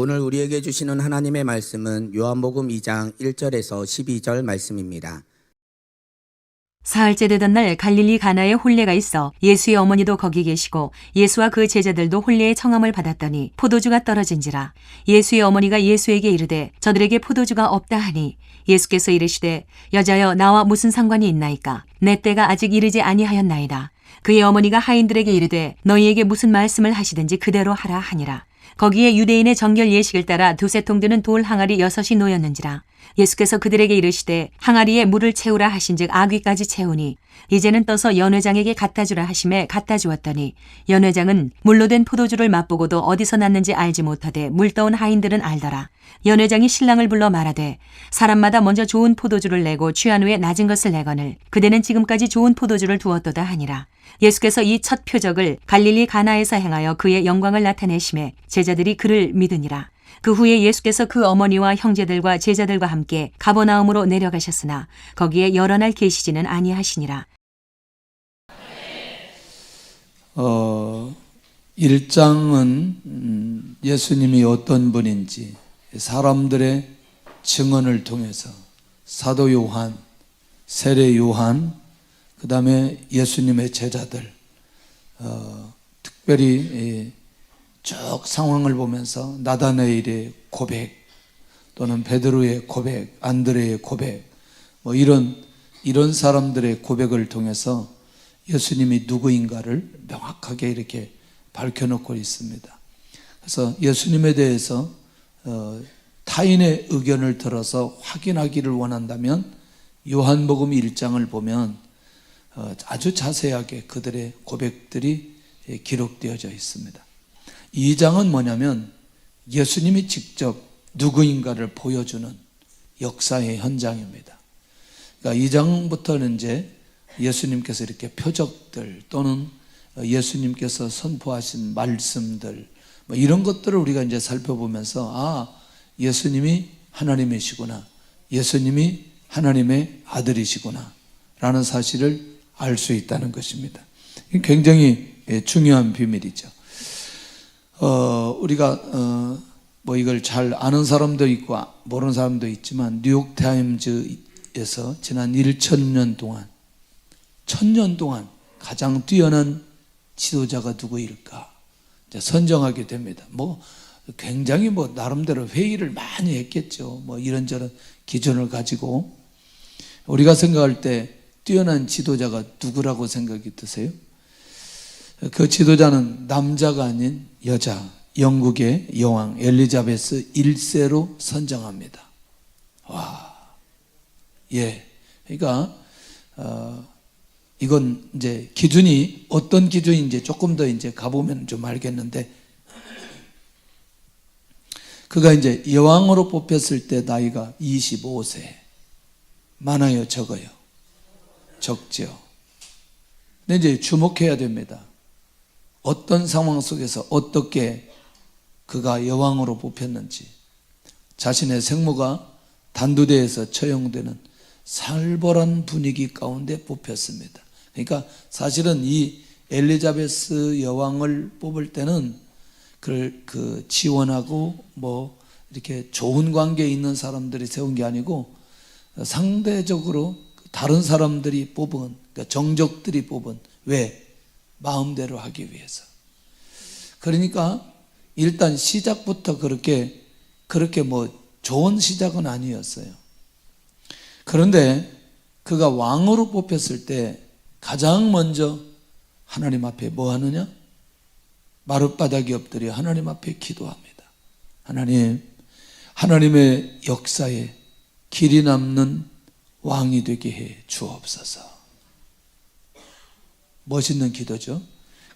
오늘 우리에게 주시는 하나님의 말씀은 요한복음 2장 1절에서 12절 말씀입니다. 사흘째 되던 날 갈릴리 가나에 혼례가 있어 예수의 어머니도 거기 계시고 예수와 그 제자들도 혼례의 청함을 받았더니 포도주가 떨어진지라. 예수의 어머니가 예수에게 이르되 저들에게 포도주가 없다 하니 예수께서 이르시되 여자여 나와 무슨 상관이 있나이까? 내 때가 아직 이르지 아니하였나이다. 그의 어머니가 하인들에게 이르되 너희에게 무슨 말씀을 하시든지 그대로 하라 하니라. 거기에 유대인의 정결 예식을 따라 두세 통 드는 돌 항아리 6이 놓였는지라. 예수께서 그들에게 이르시되 항아리에 물을 채우라 하신즉 아귀까지 채우니 이제는 떠서 연회장에게 갖다 주라 하심에 갖다 주었더니 연회장은 물로 된 포도주를 맛보고도 어디서 났는지 알지 못하되 물 떠온 하인들은 알더라. 연회장이 신랑을 불러 말하되 사람마다 먼저 좋은 포도주를 내고 취한 후에 낮은 것을 내거늘 그대는 지금까지 좋은 포도주를 두었도다 하니라. 예수께서 이 첫 표적을 갈릴리 가나에서 행하여 그의 영광을 나타내심에 제자들이 그를 믿으니라. 그 후에 예수께서 그 어머니와 형제들과 제자들과 함께 가버나움으로 내려가셨으나 거기에 여러 날 계시지는 아니하시니라. 1장은 예수님이 어떤 분인지 사람들의 증언을 통해서 사도 요한, 세례 요한, 그 다음에 예수님의 제자들, 특별히 쭉 상황을 보면서 나다나엘의 고백 또는 베드로의 고백, 안드레의 고백, 뭐 이런 사람들의 고백을 통해서 예수님이 누구인가를 명확하게 이렇게 밝혀놓고 있습니다. 그래서 예수님에 대해서 타인의 의견을 들어서 확인하기를 원한다면 요한복음 1장을 보면 아주 자세하게 그들의 고백들이 기록되어져 있습니다. 2장은 뭐냐면 예수님이 직접 누구인가를 보여주는 역사의 현장입니다. 그러니까 2장부터는 이제 예수님께서 이렇게 표적들 또는 예수님께서 선포하신 말씀들 뭐 이런 것들을 우리가 이제 살펴보면서 예수님이 하나님이시구나, 예수님이 하나님의 아들이시구나 라는 사실을 알 수 있다는 것입니다. 굉장히 중요한 비밀이죠. 우리가 뭐 이걸 잘 아는 사람도 있고 모르는 사람도 있지만 뉴욕타임즈에서 지난 1000년 동안 1000년 동안 가장 뛰어난 지도자가 누구일까 선정하게 됩니다. 뭐 굉장히 뭐 나름대로 회의를 많이 했겠죠. 뭐 이런저런 기준을 가지고 우리가 생각할 때 뛰어난 지도자가 누구라고 생각이 드세요? 그 지도자는 남자가 아닌 여자, 영국의 여왕 엘리자베스 1세로 선정합니다. 와, 그러니까 이건 이제 기준이 어떤 기준인지 조금 더 이제 가보면 좀 알겠는데, 그가 이제 여왕으로 뽑혔을 때 나이가 25세. 많아요, 적어요? 적죠. 근데 이제 주목해야 됩니다. 어떤 상황 속에서 어떻게 그가 여왕으로 뽑혔는지. 자신의 생모가 단두대에서 처형되는 살벌한 분위기 가운데 뽑혔습니다. 그러니까 사실은 이 엘리자베스 여왕을 뽑을 때는 그 지원하고 뭐 이렇게 좋은 관계에 있는 사람들이 세운 게 아니고 상대적으로 다른 사람들이 뽑은, 그러니까 정적들이 뽑은, 왜? 마음대로 하기 위해서. 그러니까 일단 시작부터 그렇게 뭐 좋은 시작은 아니었어요. 그런데 그가 왕으로 뽑혔을 때 가장 먼저 하나님 앞에 뭐 하느냐? 마룻바닥이 엎드려 하나님 앞에 기도합니다. 하나님, 하나님의 역사에 길이 남는 왕이 되게 해 주옵소서. 멋있는 기도죠.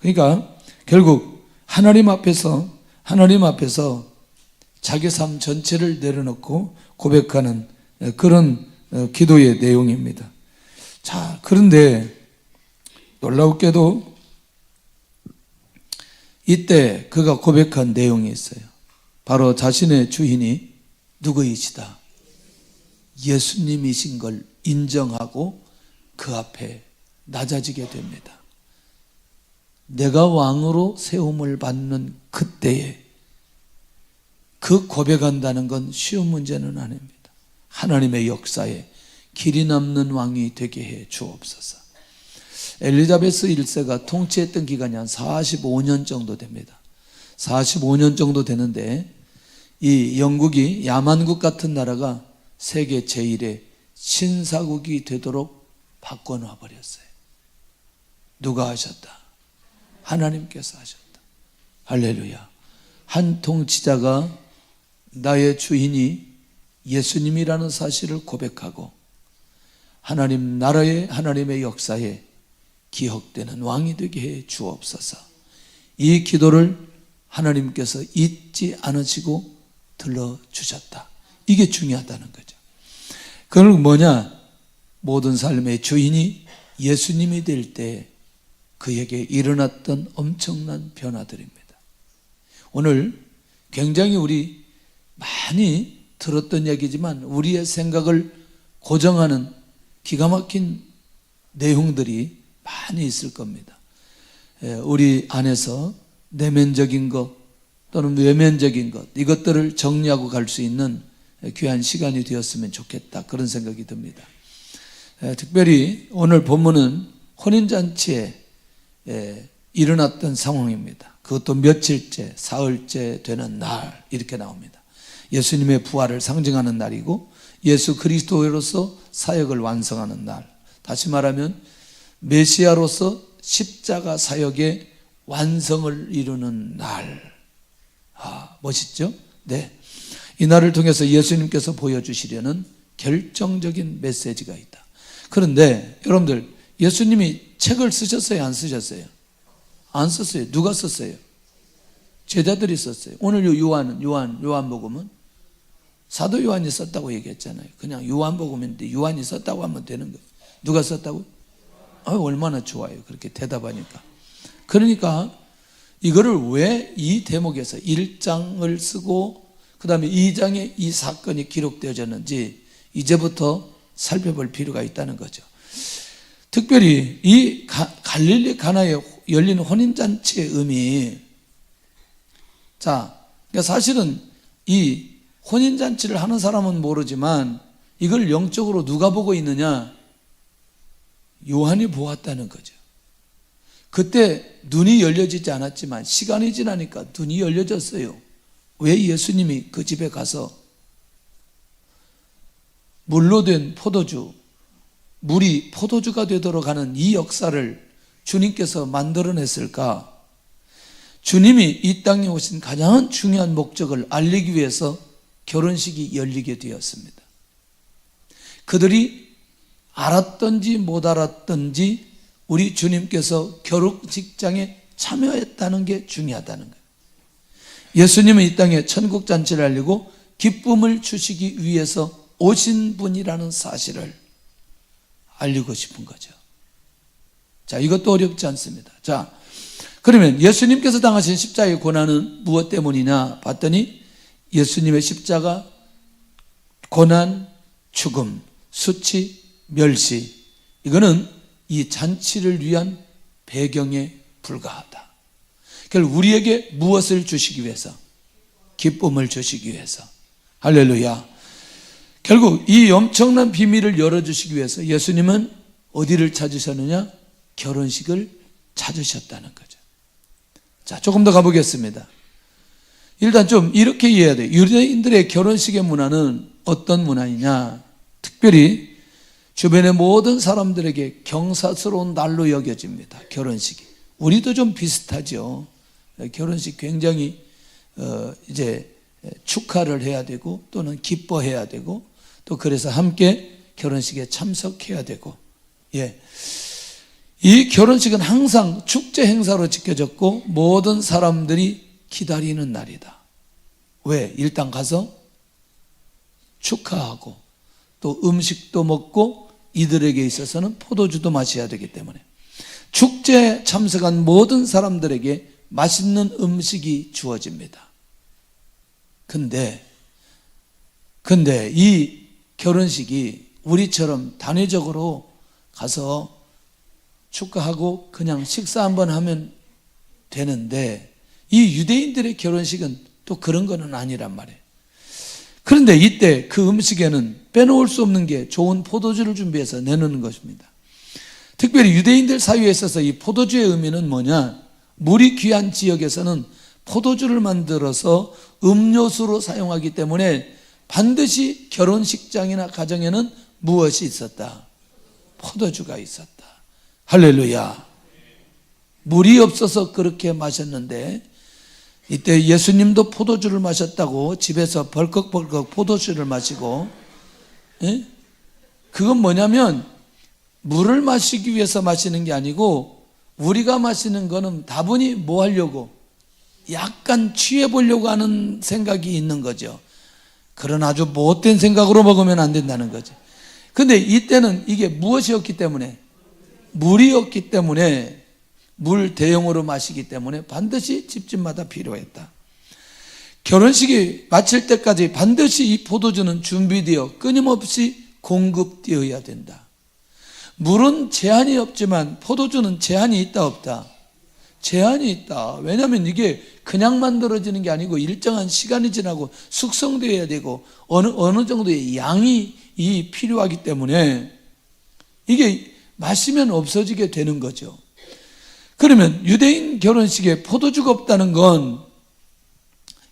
그러니까 결국 하나님 앞에서 자기 삶 전체를 내려놓고 고백하는 그런 기도의 내용입니다. 자, 그런데 놀라웠게도 이때 그가 고백한 내용이 있어요. 바로 자신의 주인이 누구이시다, 예수님이신 걸 인정하고 그 앞에 낮아지게 됩니다. 내가 왕으로 세움을 받는 그때에 그 고백한다는 건 쉬운 문제는 아닙니다. 하나님의 역사에 길이 남는 왕이 되게 해 주옵소서. 엘리자베스 1세가 통치했던 기간이 한 45년 정도 됩니다. 45년 정도 되는데 이 영국이 야만국 같은 나라가 세계 제1의 신사국이 되도록 바꿔놔 버렸어요. 누가 하셨다? 하나님께서 하셨다. 할렐루야. 한 통치자가 나의 주인이 예수님이라는 사실을 고백하고 하나님 나라의 하나님의 역사에 기억되는 왕이 되게 해 주옵소서. 이 기도를 하나님께서 잊지 않으시고 들러주셨다. 이게 중요하다는 거죠. 그건 뭐냐? 모든 삶의 주인이 예수님이 될 때 그에게 일어났던 엄청난 변화들입니다. 오늘 굉장히 우리 많이 들었던 얘기지만 우리의 생각을 고정하는 기가 막힌 내용들이 많이 있을 겁니다. 우리 안에서 내면적인 것 또는 외면적인 것, 이것들을 정리하고 갈 수 있는 귀한 시간이 되었으면 좋겠다, 그런 생각이 듭니다. 특별히 오늘 본문은 혼인잔치에 일어났던 상황입니다. 그것도 며칠째, 사흘째 되는 날 이렇게 나옵니다. 예수님의 부활을 상징하는 날이고 예수 그리스도로서 사역을 완성하는 날, 다시 말하면 메시아로서 십자가 사역의 완성을 이루는 날. 멋있죠? 네. 이 날을 통해서 예수님께서 보여주시려는 결정적인 메시지가 있다. 그런데 여러분들, 예수님이 책을 쓰셨어요? 안 쓰셨어요? 안 썼어요. 누가 썼어요? 제자들이 썼어요. 오늘 요한복음은 사도 요한이 썼다고 얘기했잖아요. 그냥 요한복음인데 요한이 썼다고 하면 되는 거예요. 누가 썼다고? 얼마나 좋아요. 그렇게 대답하니까. 그러니까 이거를 왜 이 대목에서 1장을 쓰고 그 다음에 2장에 이 사건이 기록되어졌는지 이제부터 살펴볼 필요가 있다는 거죠. 특별히 이 갈릴리 가나에 열린 혼인잔치의 의미, 그러니까 사실은 이 혼인잔치를 하는 사람은 모르지만 이걸 영적으로 누가 보고 있느냐? 요한이 보았다는 거죠. 그때 눈이 열려지지 않았지만 시간이 지나니까 눈이 열려졌어요. 왜? 예수님이 그 집에 가서 물로 된 포도주, 물이 포도주가 되도록 하는 이 역사를 주님께서 만들어냈을까? 주님이 이 땅에 오신 가장 중요한 목적을 알리기 위해서 결혼식이 열리게 되었습니다. 그들이 알았던지 못 알았던지 우리 주님께서 결혼식장에 참여했다는 게 중요하다는 거예요. 예수님은 이 땅에 천국잔치를 알리고 기쁨을 주시기 위해서 오신 분이라는 사실을 알리고 싶은 거죠. 이것도 어렵지 않습니다. 그러면 예수님께서 당하신 십자가의 고난은 무엇 때문이냐 봤더니 예수님의 십자가, 고난, 죽음, 수치, 멸시, 이거는 이 잔치를 위한 배경에 불과하다. 그러니까 우리에게 무엇을 주시기 위해서? 기쁨을 주시기 위해서. 할렐루야. 결국 이 엄청난 비밀을 열어주시기 위해서 예수님은 어디를 찾으셨느냐? 결혼식을 찾으셨다는 거죠. 조금 더 가보겠습니다. 일단 좀 이렇게 이해해야 돼요. 유대인들의 결혼식의 문화는 어떤 문화이냐? 특별히 주변의 모든 사람들에게 경사스러운 날로 여겨집니다. 결혼식이. 우리도 좀 비슷하죠. 결혼식 굉장히 이제 축하를 해야 되고 또는 기뻐해야 되고 또 그래서 함께 결혼식에 참석해야 되고, 이 결혼식은 항상 축제 행사로 지켜졌고 모든 사람들이 기다리는 날이다. 왜? 일단 가서 축하하고 또 음식도 먹고 이들에게 있어서는 포도주도 마셔야 되기 때문에 축제에 참석한 모든 사람들에게 맛있는 음식이 주어집니다. 근데 이 결혼식이 우리처럼 단회적으로 가서 축하하고 그냥 식사 한번 하면 되는데 이 유대인들의 결혼식은 또 그런 거는 아니란 말이에요. 그런데 이때 그 음식에는 빼놓을 수 없는 게 좋은 포도주를 준비해서 내놓는 것입니다. 특별히 유대인들 사이에 있어서 이 포도주의 의미는 뭐냐? 물이 귀한 지역에서는 포도주를 만들어서 음료수로 사용하기 때문에 반드시 결혼식장이나 가정에는 무엇이 있었다? 포도주가 있었다. 할렐루야. 물이 없어서 그렇게 마셨는데 이때 예수님도 포도주를 마셨다고 집에서 벌컥벌컥 포도주를 마시고, 그건 뭐냐면 물을 마시기 위해서 마시는 게 아니고 우리가 마시는 거는 다분히 뭐 하려고? 약간 취해보려고 하는 생각이 있는 거죠. 그런 아주 못된 생각으로 먹으면 안 된다는 거죠. 근데 이때는 이게 무엇이었기 때문에? 물이었기 때문에, 물 대용으로 마시기 때문에 반드시 집집마다 필요했다. 결혼식이 마칠 때까지 반드시 이 포도주는 준비되어 끊임없이 공급되어야 된다. 물은 제한이 없지만 포도주는 제한이 있다 없다? 제한이 있다. 왜냐하면 이게 그냥 만들어지는 게 아니고 일정한 시간이 지나고 숙성되어야 되고 어느 정도의 양이 필요하기 때문에 이게 마시면 없어지게 되는 거죠. 그러면 유대인 결혼식에 포도주가 없다는 건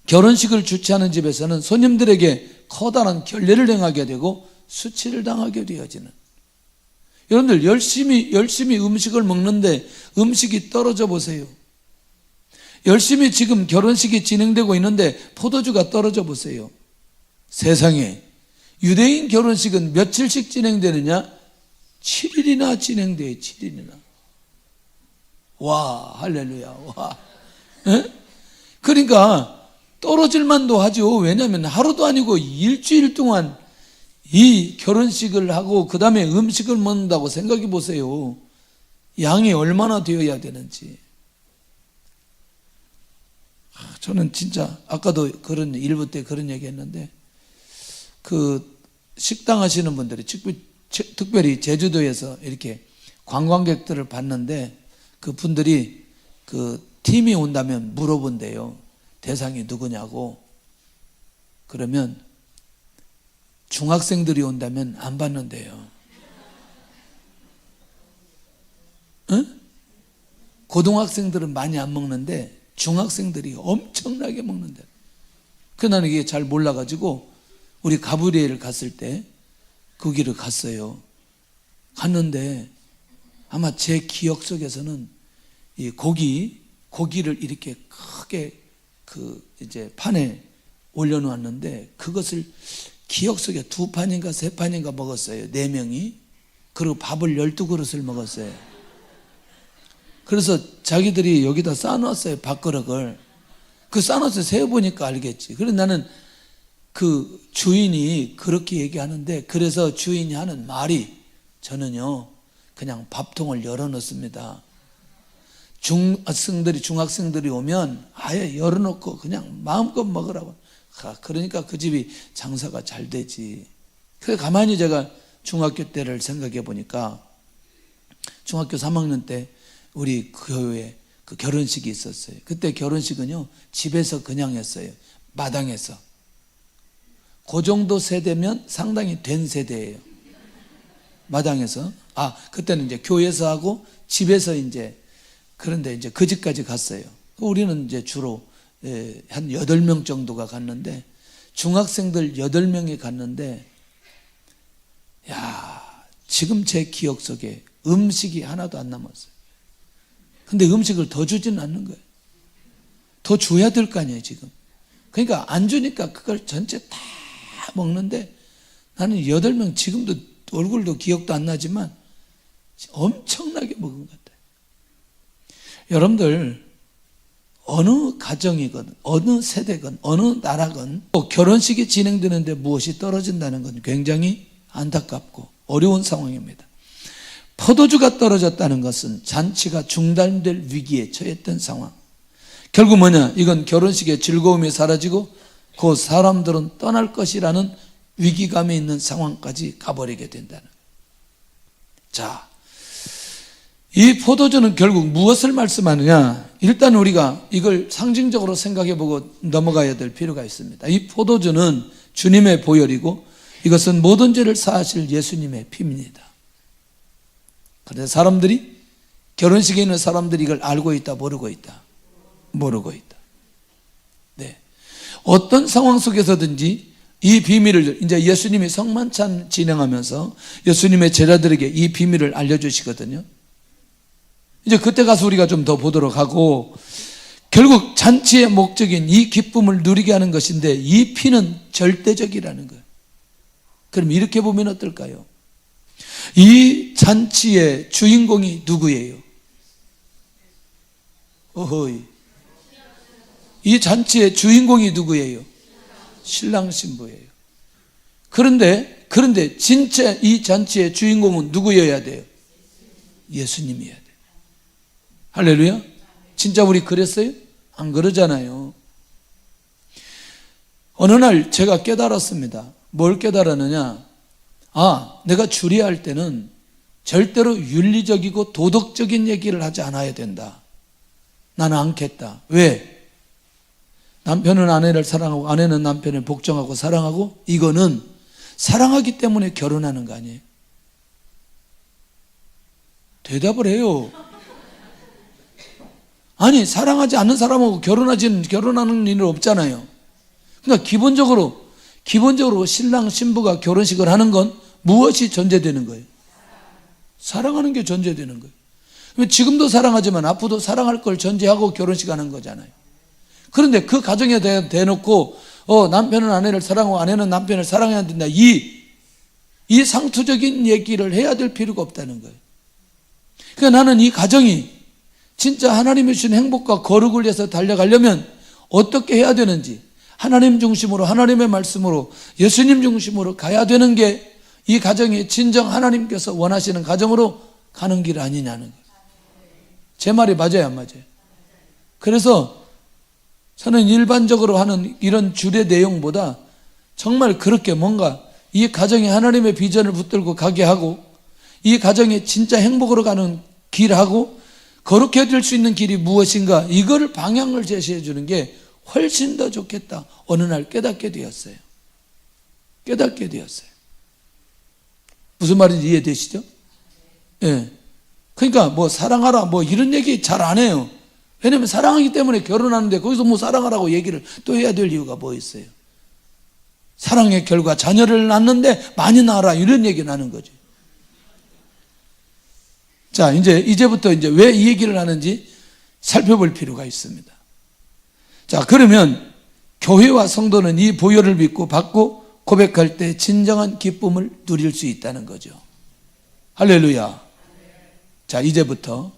결혼식을 주최하는 집에서는 손님들에게 커다란 결례를 행하게 되고 수치를 당하게 되어지는, 여러분들 열심히 음식을 먹는데 음식이 떨어져 보세요. 열심히 지금 결혼식이 진행되고 있는데 포도주가 떨어져 보세요. 세상에 유대인 결혼식은 며칠씩 진행되느냐? 7일이나 진행돼요. 7일이나. 와, 할렐루야. 와. 그러니까 떨어질 만도 하죠. 왜냐하면 하루도 아니고 일주일 동안 이 결혼식을 하고 그 다음에 음식을 먹는다고 생각해 보세요. 양이 얼마나 되어야 되는지. 저는 진짜 아까도 그런 일부 때 그런 얘기 했는데, 그 식당 하시는 분들이 특별히 제주도에서 이렇게 관광객들을 봤는데 그 분들이 그 팀이 온다면 물어본대요. 대상이 누구냐고. 그러면 중학생들이 온다면 안 받는데요. 응? 고등학생들은 많이 안 먹는데 중학생들이 엄청나게 먹는데. 그래서 나는 이게 잘 몰라가지고 우리 가브리엘을 갔을 때 거기를 갔어요. 갔는데 아마 제 기억 속에서는 이 고기를 이렇게 크게 이제 판에 올려놓았는데 그것을 기억 속에 2판인가 3판인가 먹었어요. 4명이. 그리고 밥을 12그릇을 먹었어요. 그래서 자기들이 여기다 쌓아놨어요. 밥그릇을. 그 쌓아놨어요. 세어보니까 알겠지. 그래서 나는 그 주인이 그렇게 얘기하는데, 그래서 주인이 하는 말이, 저는요 그냥 밥통을 열어놓습니다. 중학생들이 오면 아예 열어놓고 그냥 마음껏 먹으라고. 그러니까 그 집이 장사가 잘 되지. 그래서 가만히 제가 중학교 때를 생각해 보니까 중학교 3학년 때 우리 교회에 그 결혼식이 있었어요. 그때 결혼식은요 집에서 그냥 했어요. 마당에서. 그 정도 세대면 상당히 된 세대예요. 마당에서. 그때는 이제 교회에서 하고 집에서 이제, 그런데 이제 그 집까지 갔어요. 우리는 이제 주로 한 8명 정도가 갔는데, 중학생들 8명이 갔는데, 지금 제 기억 속에 음식이 하나도 안 남았어요. 근데 음식을 더 주지는 않는 거예요. 더 줘야 될 거 아니에요, 지금. 그러니까 안 주니까 그걸 전체 다 먹는데, 나는 8명, 지금도 얼굴도 기억도 안 나지만 엄청나게 먹은 것 같아요. 여러분들, 어느 가정이건 어느 세대건 어느 나라건 또 결혼식이 진행되는데 무엇이 떨어진다는 건 굉장히 안타깝고 어려운 상황입니다. 포도주가 떨어졌다는 것은 잔치가 중단될 위기에 처했던 상황. 결국 뭐냐? 이건 결혼식의 즐거움이 사라지고 그 사람들은 떠날 것이라는 위기감에 있는 상황까지 가버리게 된다는 거예요. 자, 이 포도주는 결국 무엇을 말씀하느냐? 일단 우리가 이걸 상징적으로 생각해보고 넘어가야 될 필요가 있습니다. 이 포도주는 주님의 보혈이고 이것은 모든 죄를 사하실 예수님의 피입니다. 그런데 사람들이, 결혼식에 있는 사람들이 이걸 알고 있다, 모르고 있다? 모르고 있다. 네. 어떤 상황 속에서든지 이 비밀을, 이제 예수님이 성만찬 진행하면서 예수님의 제자들에게 이 비밀을 알려주시거든요. 이제 그때 가서 우리가 좀 더 보도록 하고, 결국 잔치의 목적인 이 기쁨을 누리게 하는 것인데 이 피는 절대적이라는 거예요. 그럼 이렇게 보면 어떨까요? 이 잔치의 주인공이 누구예요? 어허이. 이 잔치의 주인공이 누구예요? 신랑 신부예요. 그런데 진짜 이 잔치의 주인공은 누구여야 돼요? 예수님이어야 돼요. 할렐루야. 진짜 우리 그랬어요? 안 그러잖아요. 어느 날 제가 깨달았습니다. 뭘 깨달았느냐? 내가 주례할 때는 절대로 윤리적이고 도덕적인 얘기를 하지 않아야 된다. 나는 않겠다. 왜? 남편은 아내를 사랑하고 아내는 남편을 복종하고 사랑하고, 이거는 사랑하기 때문에 결혼하는 거 아니에요? 대답을 해요. 아니, 사랑하지 않는 사람하고 결혼하는 일은 없잖아요. 그러니까 기본적으로 신랑 신부가 결혼식을 하는 건 무엇이 전제되는 거예요? 사랑하는 게 전제되는 거예요. 지금도 사랑하지만 앞으로도 사랑할 걸 전제하고 결혼식 하는 거잖아요. 그런데 그 가정에 대놓고 남편은 아내를 사랑하고 아내는 남편을 사랑해야 된다, 이 상투적인 얘기를 해야 될 필요가 없다는 거예요. 그러니까 나는 이 가정이 진짜 하나님이 주신 행복과 거룩을 위해서 달려가려면 어떻게 해야 되는지, 하나님 중심으로, 하나님의 말씀으로, 예수님 중심으로 가야 되는 게 이 가정이 진정 하나님께서 원하시는 가정으로 가는 길 아니냐는 거예요. 제 말이 맞아요, 안 맞아요? 그래서 저는 일반적으로 하는 이런 주례 내용보다 정말 그렇게 뭔가 이 가정이 하나님의 비전을 붙들고 가게 하고, 이 가정이 진짜 행복으로 가는 길하고 거룩해 질 수 있는 길이 무엇인가, 이걸 방향을 제시해 주는 게 훨씬 더 좋겠다. 어느 날 깨닫게 되었어요. 무슨 말인지 이해되시죠? 예. 그러니까 뭐 사랑하라 뭐 이런 얘기 잘 안 해요. 왜냐면 사랑하기 때문에 결혼하는데 거기서 뭐 사랑하라고 얘기를 또 해야 될 이유가 뭐 있어요? 사랑의 결과 자녀를 낳는데 많이 낳아라, 이런 얘기를 하는 거죠. 자, 이제부터 왜 이 얘기를 하는지 살펴볼 필요가 있습니다. 자, 그러면 교회와 성도는 이 보혈을 믿고 받고 고백할 때 진정한 기쁨을 누릴 수 있다는 거죠. 할렐루야. 자, 이제부터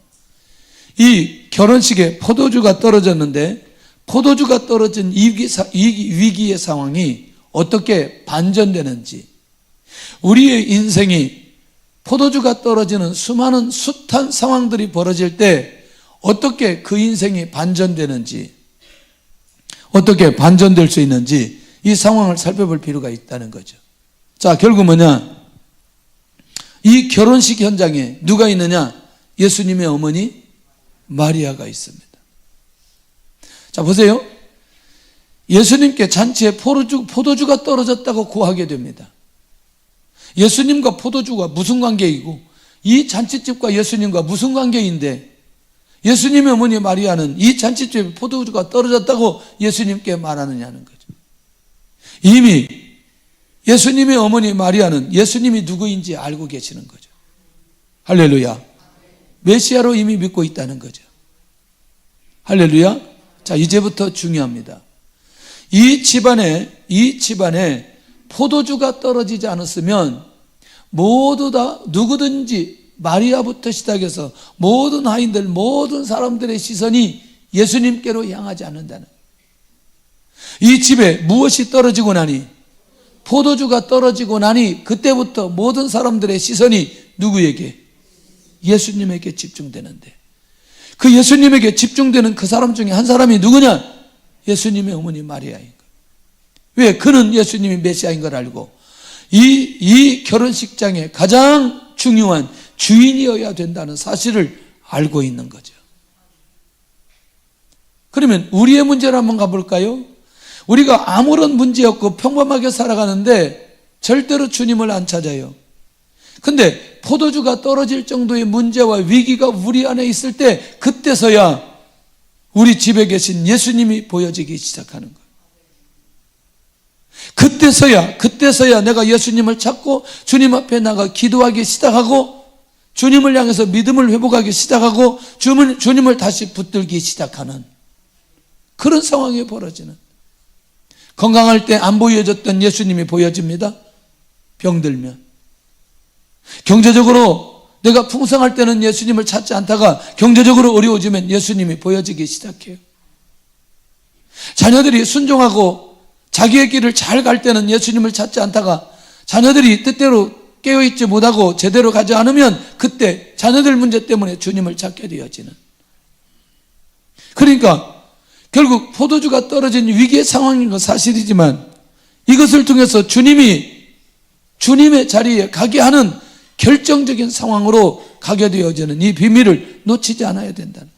이 결혼식에 포도주가 떨어졌는데, 포도주가 떨어진 위기의 상황이 어떻게 반전되는지, 우리의 인생이 포도주가 떨어지는 수많은 숱한 상황들이 벌어질 때 어떻게 그 인생이 반전되는지, 어떻게 반전될 수 있는지, 이 상황을 살펴볼 필요가 있다는 거죠. 자, 결국 뭐냐? 이 결혼식 현장에 누가 있느냐? 예수님의 어머니 마리아가 있습니다. 자, 보세요. 예수님께 잔치에 포도주가 떨어졌다고 고하게 됩니다. 예수님과 포도주가 무슨 관계이고, 이 잔치집과 예수님과 무슨 관계인데, 예수님의 어머니 마리아는 이 잔치집에 포도주가 떨어졌다고 예수님께 말하느냐는 거죠. 이미 예수님의 어머니 마리아는 예수님이 누구인지 알고 계시는 거죠. 할렐루야. 메시아로 이미 믿고 있다는 거죠. 할렐루야. 자, 이제부터 중요합니다. 이 집안에 포도주가 떨어지지 않았으면 모두 다 누구든지 마리아부터 시작해서 모든 하인들, 모든 사람들의 시선이 예수님께로 향하지 않는다는 거예요. 이 집에 무엇이 떨어지고 나니, 포도주가 떨어지고 나니 그때부터 모든 사람들의 시선이 누구에게? 예수님에게 집중되는데, 그 예수님에게 집중되는 그 사람 중에 한 사람이 누구냐? 예수님의 어머니 마리아인 거예요. 왜? 그는 예수님이 메시아인 걸 알고 이 결혼식장의 가장 중요한 주인이어야 된다는 사실을 알고 있는 거죠. 그러면 우리의 문제를 한번 가볼까요? 우리가 아무런 문제 없고 평범하게 살아가는데 절대로 주님을 안 찾아요. 근데 포도주가 떨어질 정도의 문제와 위기가 우리 안에 있을 때 그때서야 우리 집에 계신 예수님이 보여지기 시작하는 거예요. 그때서야 내가 예수님을 찾고 주님 앞에 나가 기도하기 시작하고 주님을 향해서 믿음을 회복하기 시작하고 주님을 다시 붙들기 시작하는 그런 상황이 벌어지는. 건강할 때 안 보여졌던 예수님이 보여집니다. 병들면. 경제적으로 내가 풍성할 때는 예수님을 찾지 않다가 경제적으로 어려워지면 예수님이 보여지기 시작해요. 자녀들이 순종하고 자기의 길을 잘 갈 때는 예수님을 찾지 않다가 자녀들이 뜻대로 깨어있지 못하고 제대로 가지 않으면 그때 자녀들 문제 때문에 주님을 찾게 되어지는. 그러니까 결국 포도주가 떨어진 위기의 상황인 건 사실이지만 이것을 통해서 주님이 주님의 자리에 가게 하는 결정적인 상황으로 가게 되어지는 이 비밀을 놓치지 않아야 된다는.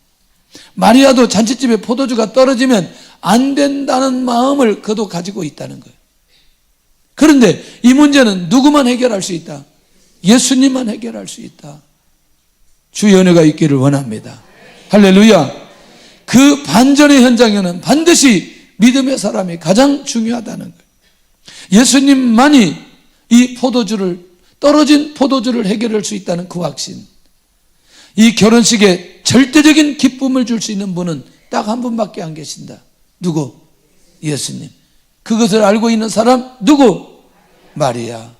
마리아도 잔치집에 포도주가 떨어지면 안 된다는 마음을 그도 가지고 있다는 거예요. 그런데 이 문제는 누구만 해결할 수 있다? 예수님만 해결할 수 있다. 주의 은혜가 있기를 원합니다. 할렐루야. 그 반전의 현장에는 반드시 믿음의 사람이 가장 중요하다는 거예요. 예수님만이 이 떨어진 포도주를 해결할 수 있다는 그 확신. 이 결혼식에 절대적인 기쁨을 줄 수 있는 분은 딱 한 분밖에 안 계신다. 누구? 예수님. 그것을 알고 있는 사람 누구? 마리아.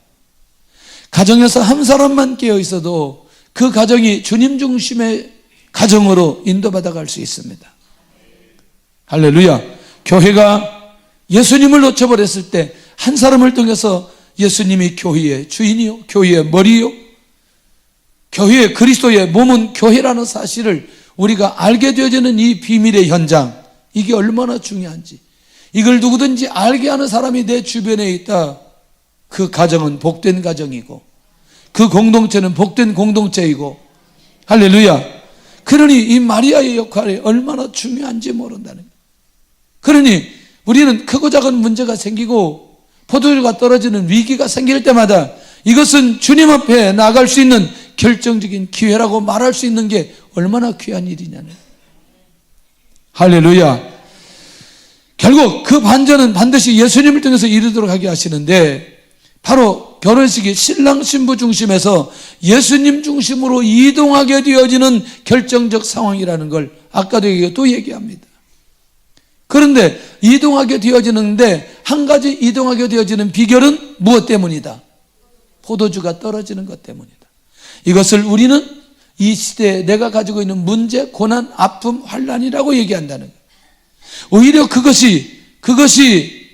가정에서 한 사람만 깨어 있어도 그 가정이 주님 중심의 가정으로 인도받아 갈 수 있습니다. 할렐루야. 교회가 예수님을 놓쳐버렸을 때 한 사람을 통해서 예수님이 교회의 주인이요, 교회의 머리요, 교회의 그리스도의 몸은 교회라는 사실을 우리가 알게 되어지는 이 비밀의 현장, 이게 얼마나 중요한지, 이걸 누구든지 알게 하는 사람이 내 주변에 있다. 그 가정은 복된 가정이고 그 공동체는 복된 공동체이고, 할렐루야. 그러니 이 마리아의 역할이 얼마나 중요한지 모른다는 거예요. 그러니 우리는 크고 작은 문제가 생기고 포도주가 떨어지는 위기가 생길 때마다 이것은 주님 앞에 나갈 수 있는 결정적인 기회라고 말할 수 있는 게 얼마나 귀한 일이냐는. 할렐루야. 결국 그 반전은 반드시 예수님을 통해서 이루도록 하게 하시는데, 바로 결혼식이 신랑 신부 중심에서 예수님 중심으로 이동하게 되어지는 결정적 상황이라는 걸 아까도 또 얘기합니다. 그런데 이동하게 되어지는데 한 가지 이동하게 되어지는 비결은 무엇 때문이다? 포도주가 떨어지는 것 때문이다. 이것을 우리는 이 시대에 내가 가지고 있는 문제, 고난, 아픔, 환난이라고 얘기한다는 거예요. 오히려 그것이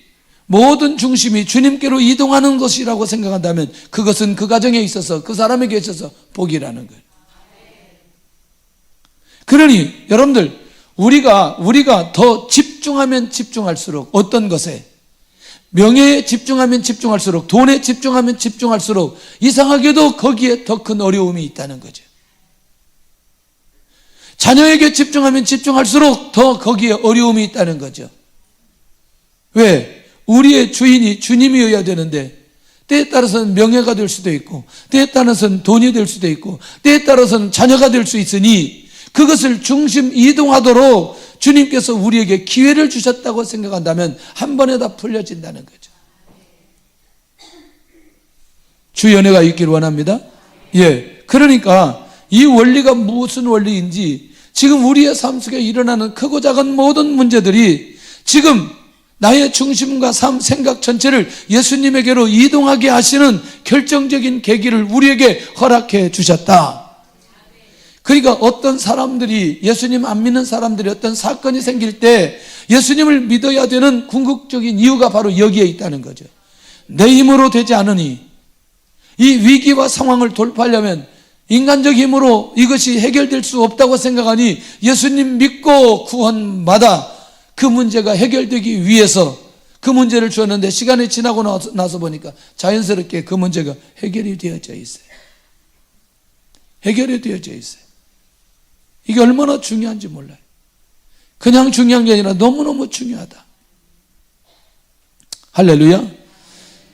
모든 중심이 주님께로 이동하는 것이라고 생각한다면 그것은 그 가정에 있어서 그 사람에게 있어서 복이라는 거예요. 그러니 여러분들, 우리가 더 집중하면 집중할수록 어떤 것에, 명예에 집중하면 집중할수록, 돈에 집중하면 집중할수록 이상하게도 거기에 더 큰 어려움이 있다는 거죠. 자녀에게 집중하면 집중할수록 더 거기에 어려움이 있다는 거죠. 왜? 우리의 주인이 주님이어야 되는데 때에 따라서는 명예가 될 수도 있고 때에 따라서는 돈이 될 수도 있고 때에 따라서는 자녀가 될 수 있으니 그것을 중심 이동하도록 주님께서 우리에게 기회를 주셨다고 생각한다면 한 번에 다 풀려진다는 거죠. 주의 은혜가 있기를 원합니다. 예. 그러니까 이 원리가 무슨 원리인지, 지금 우리의 삶 속에 일어나는 크고 작은 모든 문제들이 지금 나의 중심과 삶, 생각 전체를 예수님에게로 이동하게 하시는 결정적인 계기를 우리에게 허락해 주셨다. 그러니까 어떤 사람들이, 예수님 안 믿는 사람들이 어떤 사건이 생길 때 예수님을 믿어야 되는 궁극적인 이유가 바로 여기에 있다는 거죠. 내 힘으로 되지 않으니, 이 위기와 상황을 돌파하려면 인간적 힘으로 이것이 해결될 수 없다고 생각하니 예수님 믿고 구원받아 그 문제가 해결되기 위해서 그 문제를 주었는데 시간이 지나고 나서 보니까 자연스럽게 그 문제가 해결이 되어져 있어요. 해결이 되어져 있어요. 이게 얼마나 중요한지 몰라요. 그냥 중요한 게 아니라 너무너무 중요하다. 할렐루야.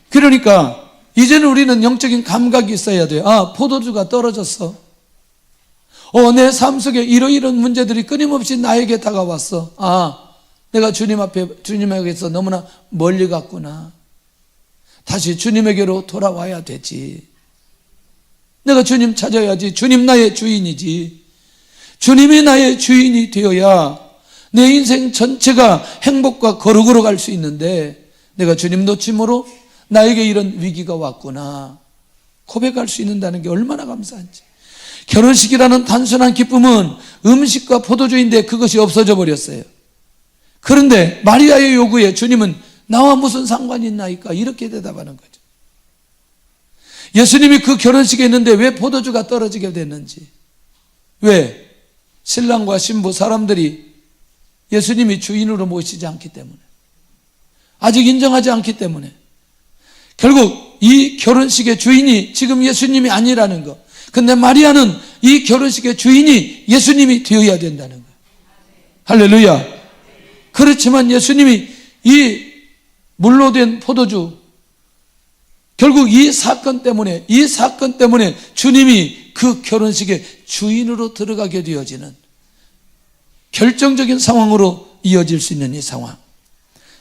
그러니까 이제는 우리는 영적인 감각이 있어야 돼요. 아, 포도주가 떨어졌어. 내 삶 속에 이러이러한 문제들이 끊임없이 나에게 다가왔어. 아, 내가 주님에게서 너무나 멀리 갔구나. 다시 주님에게로 돌아와야 되지. 내가 주님 찾아야지. 주님 나의 주인이지. 주님이 나의 주인이 되어야 내 인생 전체가 행복과 거룩으로 갈 수 있는데, 내가 주님 놓침으로 나에게 이런 위기가 왔구나 고백할 수 있는다는 게 얼마나 감사한지. 결혼식이라는 단순한 기쁨은 음식과 포도주인데 그것이 없어져 버렸어요. 그런데 마리아의 요구에 주님은 나와 무슨 상관이 있나이까 이렇게 대답하는 거죠. 예수님이 그 결혼식에 있는데 왜 포도주가 떨어지게 됐는지, 왜? 신랑과 신부 사람들이 예수님이 주인으로 모시지 않기 때문에, 아직 인정하지 않기 때문에, 결국 이 결혼식의 주인이 지금 예수님이 아니라는 것. 근데 마리아는 이 결혼식의 주인이 예수님이 되어야 된다는 거예요. 할렐루야. 그렇지만 예수님이 이 물로 된 포도주, 결국 이 사건 때문에 주님이 그 결혼식의 주인으로 들어가게 되어지는 결정적인 상황으로 이어질 수 있는 이 상황.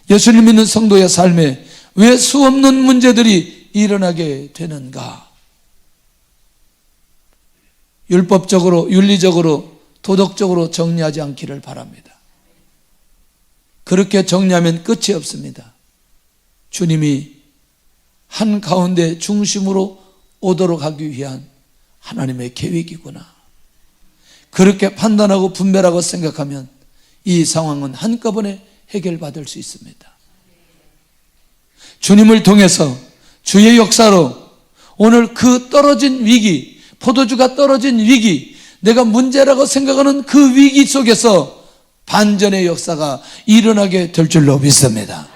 예수를 믿는 성도의 삶에 왜 수없는 문제들이 일어나게 되는가? 율법적으로, 윤리적으로, 도덕적으로 정리하지 않기를 바랍니다. 그렇게 정리하면 끝이 없습니다. 주님이 한가운데 중심으로 오도록 하기 위한 하나님의 계획이구나. 그렇게 판단하고 분별하고 생각하면 이 상황은 한꺼번에 해결받을 수 있습니다. 주님을 통해서 주의 역사로 오늘 그 떨어진 위기, 포도주가 떨어진 위기, 내가 문제라고 생각하는 그 위기 속에서 반전의 역사가 일어나게 될 줄로 믿습니다.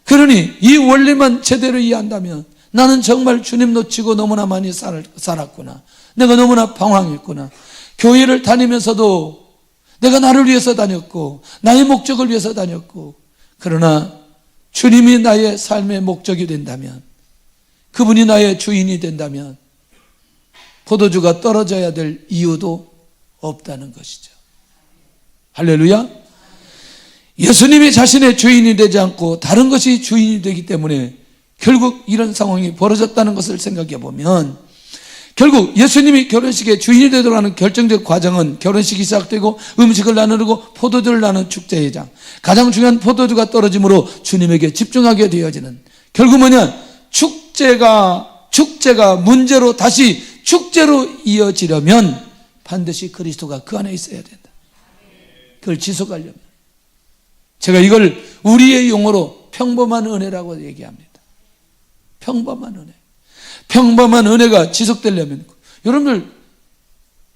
그러니 이 원리만 제대로 이해한다면 나는 정말 주님 놓치고 너무나 많이 살았구나. 내가 너무나 방황했구나. 교회를 다니면서도 내가 나를 위해서 다녔고 나의 목적을 위해서 다녔고, 그러나 주님이 나의 삶의 목적이 된다면, 그분이 나의 주인이 된다면 포도주가 떨어져야 될 이유도 없다는 것이죠. 할렐루야. 예수님이 자신의 주인이 되지 않고 다른 것이 주인이 되기 때문에 결국 이런 상황이 벌어졌다는 것을 생각해 보면, 결국 예수님이 결혼식의 주인이 되도록 하는 결정적 과정은 결혼식이 시작되고 음식을 나누고 포도주를 나누는 축제의 장, 가장 중요한 포도주가 떨어짐으로 주님에게 집중하게 되어지는, 결국 뭐냐, 축제가 문제로 다시 축제로 이어지려면 반드시 그리스도가 그 안에 있어야 된다. 그걸 지속하려면. 제가 이걸 우리의 용어로 평범한 은혜라고 얘기합니다. 평범한 은혜. 평범한 은혜가 지속되려면, 여러분들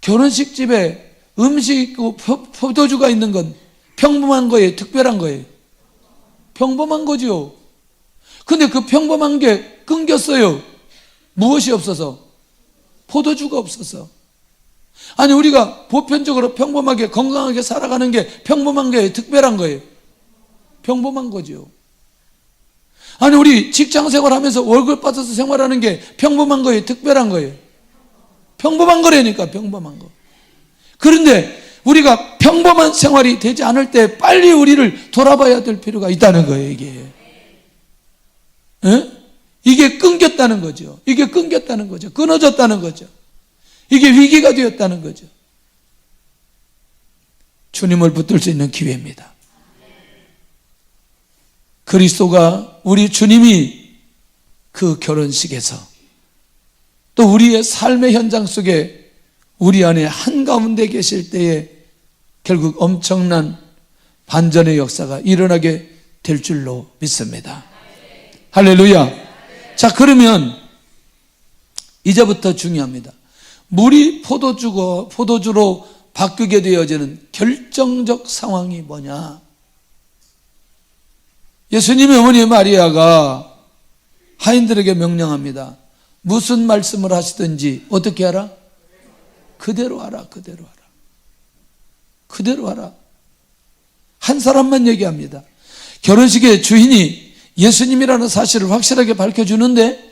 결혼식 집에 음식 있고 포도주가 있는 건 평범한 거예요, 특별한 거예요? 평범한 거죠. 근데 그 평범한 게 끊겼어요. 무엇이 없어서? 포도주가 없어서. 아니, 우리가 보편적으로 평범하게 건강하게 살아가는 게 평범한 거예요, 특별한 거예요? 평범한 거죠. 아니, 우리 직장 생활하면서 월급 받아서 생활하는 게 평범한 거예요, 특별한 거예요? 평범한 거라니까, 평범한 거. 그런데 우리가 평범한 생활이 되지 않을 때 빨리 우리를 돌아봐야 될 필요가 있다는 거예요, 이게. 에? 이게 끊겼다는 거죠. 이게 끊겼다는 거죠. 끊어졌다는 거죠. 이게 위기가 되었다는 거죠. 주님을 붙들 수 있는 기회입니다. 그리스도가, 우리 주님이 그 결혼식에서 또 우리의 삶의 현장 속에 우리 안에 한가운데 계실 때에 결국 엄청난 반전의 역사가 일어나게 될 줄로 믿습니다. 할렐루야. 자, 그러면 이제부터 중요합니다. 물이 포도주로 바뀌게 되어지는 결정적 상황이 뭐냐? 예수님의 어머니 마리아가 하인들에게 명령합니다. 무슨 말씀을 하시든지 어떻게 하라? 그대로 하라, 그대로 하라. 그대로 하라. 한 사람만 얘기합니다. 결혼식의 주인이 예수님이라는 사실을 확실하게 밝혀주는데,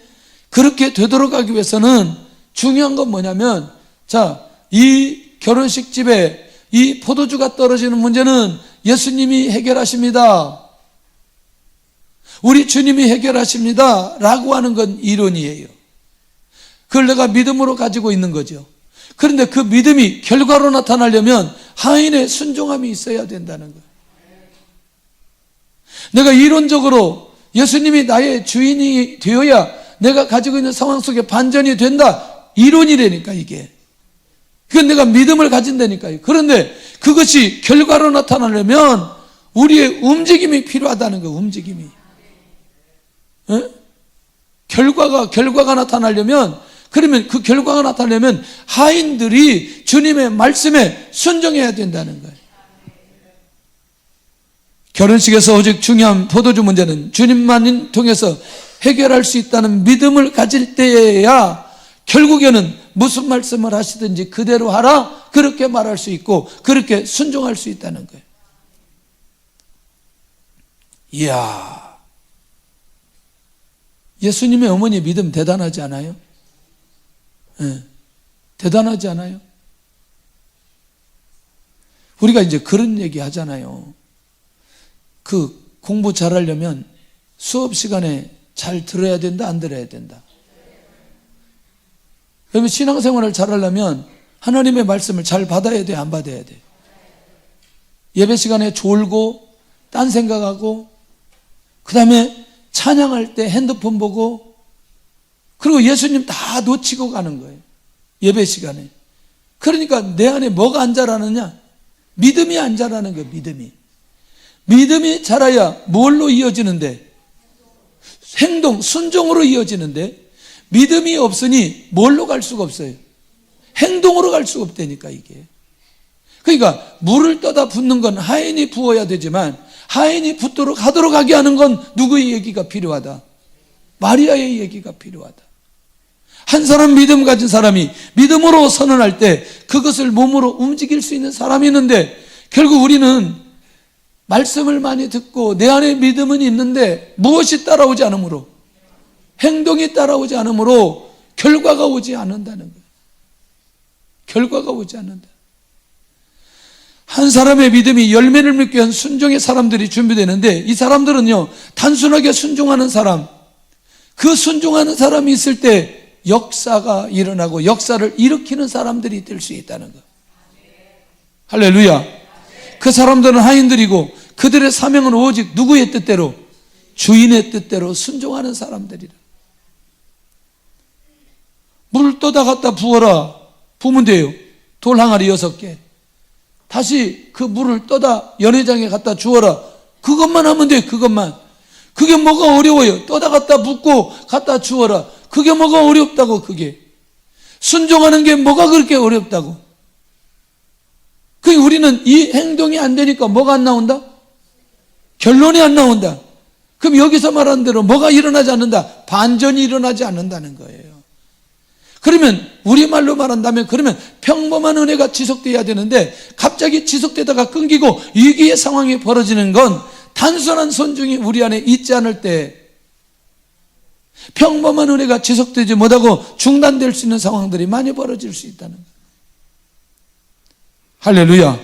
그렇게 되도록 하기 위해서는 중요한 건 뭐냐면, 자, 이 결혼식 집에 이 포도주가 떨어지는 문제는 예수님이 해결하십니다. 우리 주님이 해결하십니다. 라고 하는 건 이론이에요. 그걸 내가 믿음으로 가지고 있는 거죠. 그런데 그 믿음이 결과로 나타나려면 하인의 순종함이 있어야 된다는 거예요. 내가 이론적으로 예수님이 나의 주인이 되어야 내가 가지고 있는 상황 속에 반전이 된다. 이론이라니까 이게. 그건 내가 믿음을 가진다니까요. 그런데 그것이 결과로 나타나려면 우리의 움직임이 필요하다는 거예요. 움직임이. 결과가 나타나려면, 그러면 그 결과가 나타나려면 하인들이 주님의 말씀에 순종해야 된다는 거예요. 결혼식에서 오직 중요한 포도주 문제는 주님만 통해서 해결할 수 있다는 믿음을 가질 때에야 결국에는 무슨 말씀을 하시든지 그대로 하라, 그렇게 말할 수 있고 그렇게 순종할 수 있다는 거예요. 이야, 예수님의 어머니 믿음 대단하지 않아요? 네, 대단하지 않아요? 우리가 이제 그런 얘기 하잖아요. 그 공부 잘하려면 수업 시간에 잘 들어야 된다, 안 들어야 된다? 그러면 신앙생활을 잘하려면 하나님의 말씀을 잘 받아야 돼, 안 받아야 돼? 예배 시간에 졸고 딴 생각하고, 그 다음에 찬양할 때 핸드폰 보고, 그리고 예수님 다 놓치고 가는 거예요, 예배 시간에. 그러니까 내 안에 뭐가 안 자라느냐? 믿음이 안 자라는 거예요. 믿음이 자라야 뭘로 이어지는데? 행동, 순종으로 이어지는데, 믿음이 없으니 뭘로 갈 수가 없어요? 행동으로 갈 수가 없다니까 이게. 그러니까 물을 떠다 붓는 건 하인이 부어야 되지만, 하인이 붓도록 하도록 하게 하는 건 누구의 얘기가 필요하다? 마리아의 얘기가 필요하다. 한 사람 믿음 가진 사람이 믿음으로 선언할 때 그것을 몸으로 움직일 수 있는 사람이 있는데, 결국 우리는 말씀을 많이 듣고 내 안에 믿음은 있는데 무엇이 따라오지 않으므로, 행동이 따라오지 않으므로 결과가 오지 않는다는 거예요. 결과가 오지 않는다. 한 사람의 믿음이 열매를 맺기 위한 순종의 사람들이 준비되는데, 이 사람들은요, 단순하게 순종하는 사람, 그 순종하는 사람이 있을 때 역사가 일어나고 역사를 일으키는 사람들이 될 수 있다는 거예요. 할렐루야. 그 사람들은 하인들이고 그들의 사명은 오직 누구의 뜻대로? 주인의 뜻대로 순종하는 사람들이라. 물 떠다 갖다 부어라. 부으면 돼요. 돌 항아리 6개. 다시 그 물을 떠다 연회장에 갖다 주어라. 그것만 하면 돼. 그것만. 그게 뭐가 어려워요? 떠다 갖다 붓고 갖다 주어라. 그게 뭐가 어렵다고? 그게 순종하는 게 뭐가 그렇게 어렵다고? 그러니까 우리는 이 행동이 안 되니까 뭐가 안 나온다? 결론이 안 나온다. 그럼 여기서 말하는 대로 뭐가 일어나지 않는다? 반전이 일어나지 않는다는 거예요. 그러면 우리말로 말한다면, 그러면 평범한 은혜가 지속돼야 되는데 갑자기 지속되다가 끊기고 위기의 상황이 벌어지는 건 단순한 순종이 우리 안에 있지 않을 때, 평범한 은혜가 지속되지 못하고 중단될 수 있는 상황들이 많이 벌어질 수 있다는 거예요. 할렐루야.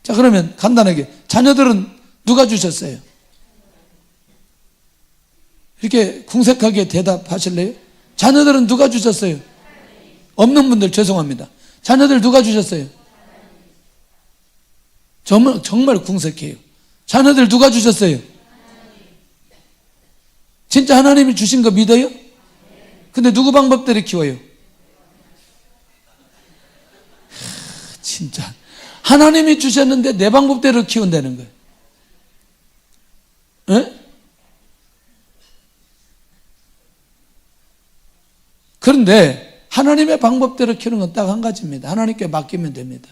자, 그러면 간단하게, 자녀들은 누가 주셨어요? 이렇게 궁색하게 대답하실래요? 자녀들은 누가 주셨어요? 없는 분들 죄송합니다. 자녀들 누가 주셨어요? 정말 궁색해요. 자녀들 누가 주셨어요? 진짜 하나님이 주신 거 믿어요? 근데 누구 방법대로 키워요? 진짜 하나님이 주셨는데 내 방법대로 키운다는 거예요. 에? 그런데 하나님의 방법대로 키우는 건 딱 한 가지입니다. 하나님께 맡기면 됩니다.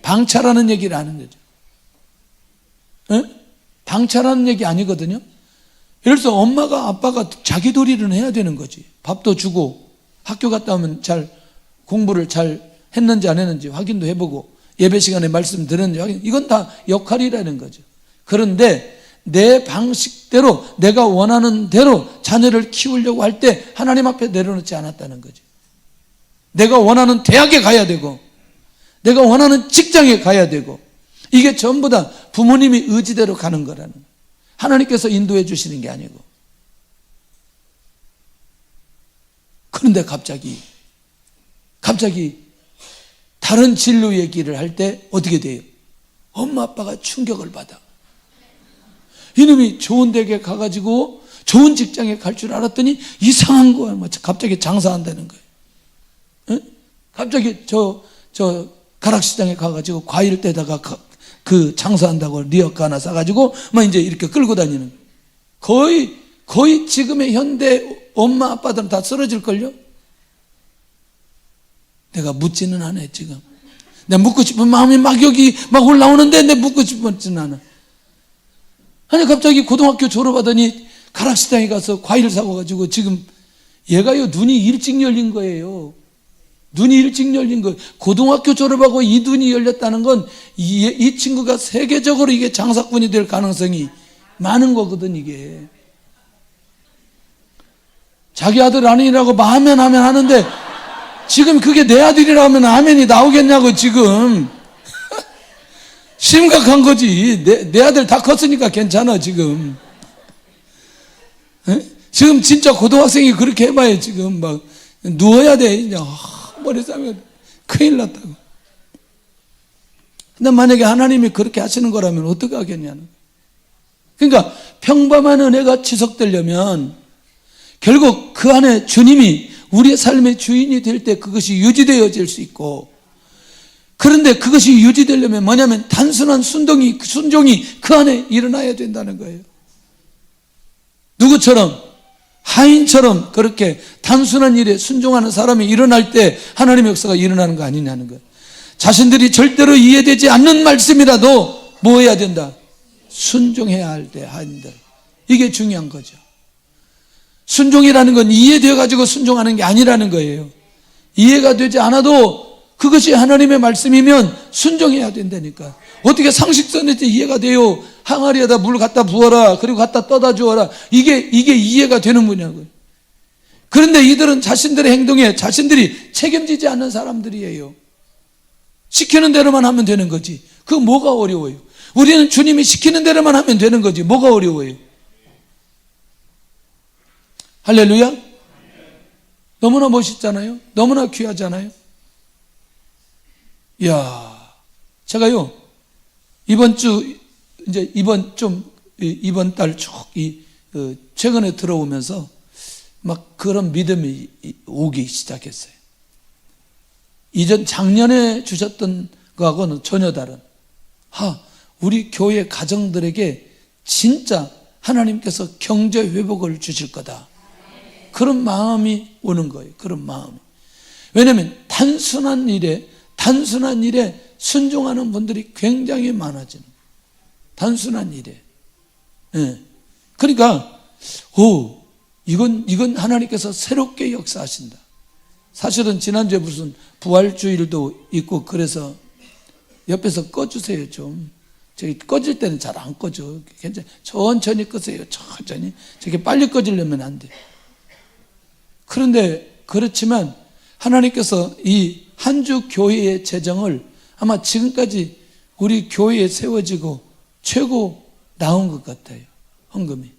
방치하라는 얘기를 하는 거죠. 에? 방치하라는 얘기 아니거든요. 예를 들어서 엄마가 아빠가 자기 도리를 해야 되는 거지. 밥도 주고 학교 갔다 오면 잘 공부를 잘 했는지 안 했는지 확인도 해보고 예배 시간에 말씀드렸는데 이건 다 역할이라는 거죠. 그런데 내 방식대로 내가 원하는 대로 자녀를 키우려고 할 때 하나님 앞에 내려놓지 않았다는 거죠. 내가 원하는 대학에 가야 되고 내가 원하는 직장에 가야 되고 이게 전부 다 부모님이 의지대로 가는 거라는 거예요. 하나님께서 인도해 주시는 게 아니고. 그런데 갑자기 다른 진로 얘기를 할 때 어떻게 돼요? 엄마 아빠가 충격을 받아. 이놈이 좋은 댁에 가가지고 좋은 직장에 갈 줄 알았더니 이상한 거야. 갑자기 장사한다는 거예요. 에? 갑자기 저 가락시장에 가가지고 과일 떼다가 그 장사한다고 리어카 하나 사가지고 막 이제 이렇게 끌고 다니는 거예요. 거의 지금의 현대 엄마 아빠들은 다 쓰러질걸요? 내가 묻지는 않아요, 지금. 내가 묻고 싶은 마음이 막 여기 막 올라오는데 내가 묻고 싶지는 않아. 아니, 갑자기 고등학교 졸업하더니 가락시장에 가서 과일 사고가지고 지금 얘가요, 눈이 일찍 열린 거예요. 눈이 일찍 열린 거예요. 고등학교 졸업하고 이 눈이 열렸다는 건 이 친구가 세계적으로 이게 장사꾼이 될 가능성이 많은 거거든, 이게. 자기 아들 아니라고 하면 하는데 지금 그게 내 아들이라 하면 아멘이 나오겠냐고 지금. 심각한 거지. 내 아들 다 컸으니까 괜찮아 지금. 에? 지금 진짜 고등학생이 그렇게 해봐요. 지금 막 누워야 돼. 이제 머리 싸면 큰일 났다고. 근데 만약에 하나님이 그렇게 하시는 거라면 어떻게 하겠냐는. 그러니까 평범한 은혜가 지속되려면 결국 그 안에 주님이 우리의 삶의 주인이 될 때 그것이 유지되어질 수 있고, 그런데 그것이 유지되려면 뭐냐면 단순한 순종이 그 안에 일어나야 된다는 거예요. 누구처럼? 하인처럼 그렇게 단순한 일에 순종하는 사람이 일어날 때 하나님의 역사가 일어나는 거 아니냐는 거예요. 자신들이 절대로 이해되지 않는 말씀이라도 뭐 해야 된다? 순종해야 할 때 하인들. 이게 중요한 거죠. 순종이라는 건 이해되어 가지고 순종하는 게 아니라는 거예요. 이해가 되지 않아도 그것이 하나님의 말씀이면 순종해야 된다니까. 어떻게 상식선에 이해가 돼요? 항아리에다 물 갖다 부어라, 그리고 갖다 떠다 주어라. 이게 이해가 되는 거냐고요. 그런데 이들은 자신들의 행동에 자신들이 책임지지 않는 사람들이에요. 시키는 대로만 하면 되는 거지. 그거 뭐가 어려워요? 우리는 주님이 시키는 대로만 하면 되는 거지. 뭐가 어려워요? 할렐루야? 너무나 멋있잖아요? 너무나 귀하잖아요? 이야, 제가요, 이번 달 쭉 최근에 들어오면서 막 그런 믿음이 오기 시작했어요. 작년에 주셨던 거하고는 전혀 다른, 우리 교회 가정들에게 진짜 하나님께서 경제 회복을 주실 거다. 그런 마음이 오는 거예요. 그런 마음이. 왜냐하면 단순한 일에 순종하는 분들이 굉장히 많아지는 거예요. 단순한 일에. 예. 그러니까 이건 하나님께서 새롭게 역사하신다. 사실은 지난주에 무슨 부활주일도 있고 그래서 옆에서 꺼주세요 좀. 저기 꺼질 때는 잘 안 꺼져. 괜찮아. 천천히 끄세요. 천천히. 저게 빨리 꺼지려면 안 돼. 그런데 그렇지만 하나님께서 이 한 주 교회의 재정을 아마 지금까지 우리 교회에 세워지고 최고 나온 것 같아요. 헌금이.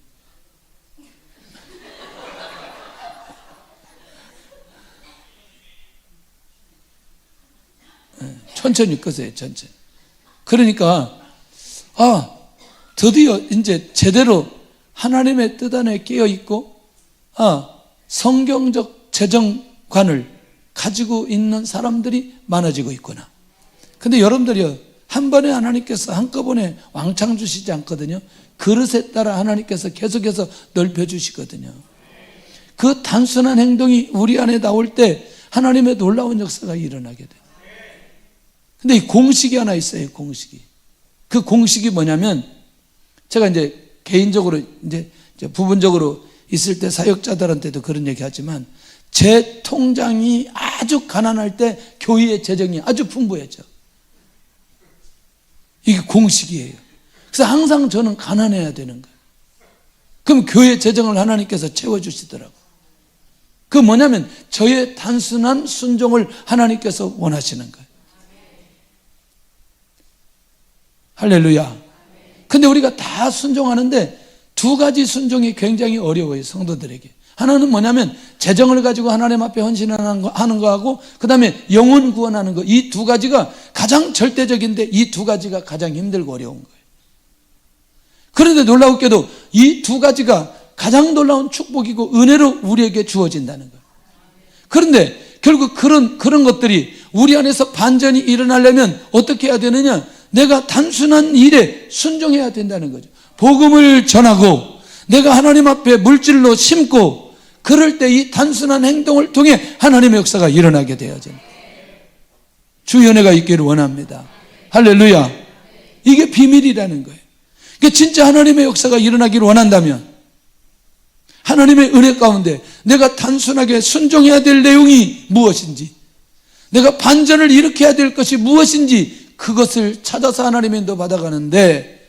천천히 끄세요. 천천히. 그러니까 드디어 이제 제대로 하나님의 뜻 안에 깨어 있고 성경적 재정관을 가지고 있는 사람들이 많아지고 있구나. 근데 여러분들이요, 한 번에 하나님께서 한꺼번에 왕창 주시지 않거든요. 그릇에 따라 하나님께서 계속해서 넓혀주시거든요. 그 단순한 행동이 우리 안에 나올 때 하나님의 놀라운 역사가 일어나게 돼요. 근데 이 공식이 하나 있어요. 공식이. 그 공식이 뭐냐면, 제가 이제 개인적으로 이제 부분적으로 있을 때 사역자들한테도 그런 얘기 하지만, 제 통장이 아주 가난할 때 교회의 재정이 아주 풍부해져. 이게 공식이에요. 그래서 항상 저는 가난해야 되는 거예요. 그럼 교회 재정을 하나님께서 채워주시더라고요. 그 뭐냐면 저의 단순한 순종을 하나님께서 원하시는 거예요. 할렐루야. 근데 우리가 다 순종하는데 두 가지 순종이 굉장히 어려워요, 성도들에게. 하나는 뭐냐면 재정을 가지고 하나님 앞에 헌신하는 거하고 그 다음에 영혼 구원하는 거, 이 두 가지가 가장 절대적인데 이 두 가지가 가장 힘들고 어려운 거예요. 그런데 놀라웠게도 이 두 가지가 가장 놀라운 축복이고 은혜로 우리에게 주어진다는 거예요. 그런데 결국 그런 것들이 우리 안에서 반전이 일어나려면 어떻게 해야 되느냐? 내가 단순한 일에 순종해야 된다는 거죠. 복음을 전하고 내가 하나님 앞에 물질로 심고 그럴 때 이 단순한 행동을 통해 하나님의 역사가 일어나게 되어져. 주 연회가 있기를 원합니다. 할렐루야. 이게 비밀이라는 거예요. 그러니까 진짜 하나님의 역사가 일어나기를 원한다면 하나님의 은혜 가운데 내가 단순하게 순종해야 될 내용이 무엇인지, 내가 반전을 일으켜야 될 것이 무엇인지 그것을 찾아서 하나님의 인도 받아가는데,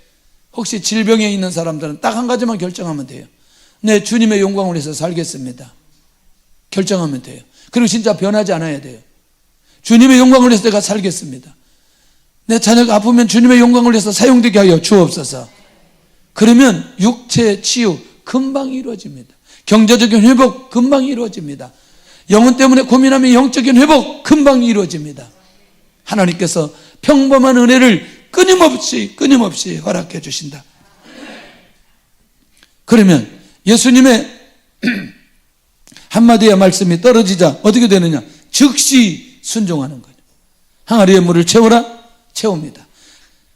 혹시 질병에 있는 사람들은 딱 한 가지만 결정하면 돼요. 내 주님의 영광을 위해서 살겠습니다. 결정하면 돼요. 그리고 진짜 변하지 않아야 돼요. 주님의 영광을 위해서 내가 살겠습니다. 내 자녀가 아프면 주님의 영광을 위해서 사용되게 하여 주옵소서. 그러면 육체 치유 금방 이루어집니다. 경제적인 회복 금방 이루어집니다. 영혼 때문에 고민하면 영적인 회복 금방 이루어집니다. 하나님께서 평범한 은혜를 끊임없이 허락해 주신다. 그러면 예수님의 한마디의 말씀이 떨어지자 어떻게 되느냐? 즉시 순종하는 거죠. 항아리에 물을 채우라? 채웁니다.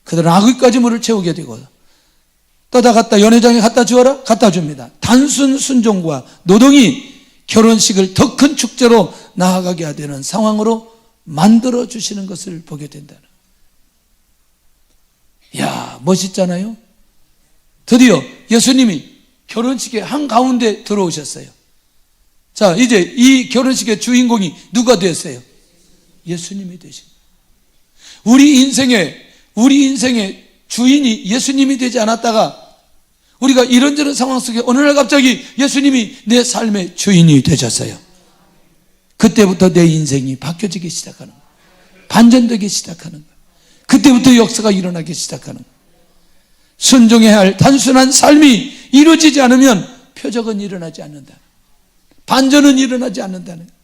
그들은 아귀까지 물을 채우게 되고, 떠다 갖다 연회장에 갖다 주어라? 갖다 줍니다. 단순 순종과 노동이 결혼식을 더 큰 축제로 나아가게 되는 상황으로 만들어 주시는 것을 보게 된다는. 이야, 멋있잖아요. 드디어 예수님이 결혼식의 한가운데 들어오셨어요. 자, 이제 이 결혼식의 주인공이 누가 됐어요? 예수님이 되신. 우리 인생의 주인이 예수님이 되지 않았다가 우리가 이런저런 상황 속에 어느 날 갑자기 예수님이 내 삶의 주인이 되셨어요. 그때부터 내 인생이 바뀌어지기 시작하는 거예요. 반전되기 시작하는 거예요. 그때부터 역사가 일어나기 시작하는 거예요. 순종해야 할 단순한 삶이 이루어지지 않으면 표적은 일어나지 않는다. 반전은 일어나지 않는다는 거예요.